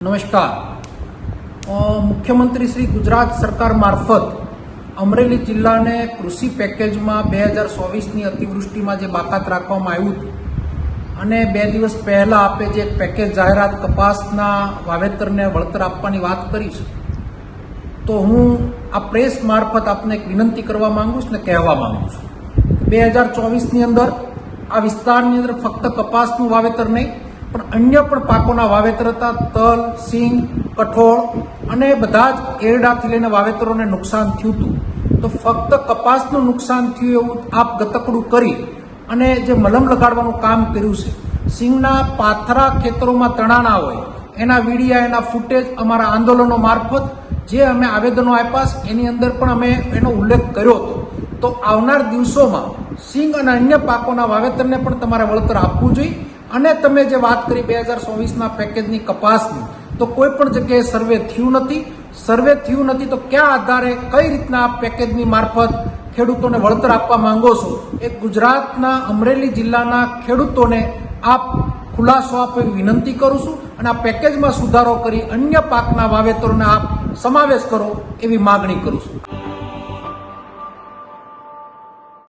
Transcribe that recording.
નમસ્કાર. મુખ્યમંત્રી શ્રી ગુજરાત સરકાર મારફત અમરેલી જિલ્લાને કૃષિ પેકેજમાં 2024ની અતિવૃષ્ટિમાં જે બાકાત રાખવામાં આવ્યું હતું અને 2 દિવસ પહેલા આપે જે પેકેજ જાહેરાત કપાસના વાવેતરને વળતર આપવાની વાત કરી છે, તો હું આ પ્રેસ મારફત આપને એક વિનંતી કરવા માંગુ છું ને કહેવા માંગુ છું. 2024ની અંદર આ વિસ્તારની અંદર ફક્ત કપાસનું વાવેતર નહીં પણ અન્ય પણ પાકોના વાવેતર હતા. તલ, સિંગ, કઠોળ અને બધા જ એરડાથી લઈને વાવેતરોને નુકસાન થયું હતું. તો ફક્ત કપાસનું નુકસાન થયું એવું આપ ગતકડું કરી અને જે મલમ લગાડવાનું કામ કર્યું છે, સિંગના પાથરા ખેતરોમાં તણાના હોય એના વિડીયા, એના ફૂટેજ અમારા આંદોલનો મારફત જે અમે આવેદનો આપ્યા એની અંદર પણ અમે એનો ઉલ્લેખ કર્યો હતો. તો આવનાર દિવસોમાં સિંગ અને અન્ય પાકોના વાવેતરને પણ તમારે વળતર આપવું જોઈએ. અને તમે જે વાત કરી 2024ના પેકેજની કપાસની, તો કોઈ પણ જગ્યાએ સર્વે થયું નથી. તો કયા આધારે કઈ રીતના આ પેકેજની મારફત ખેડૂતોને વળતર આપવા માંગો છો? એ ગુજરાતના અમરેલી જિલ્લાના ખેડૂતોને આપ ખુલાસો આપો એવી વિનંતી કરું છું અને આ પેકેજમાં સુધારો કરી અન્ય પાકના વાવેતરોને આપ સમાવેશ કરો એવી માગણી કરું છું.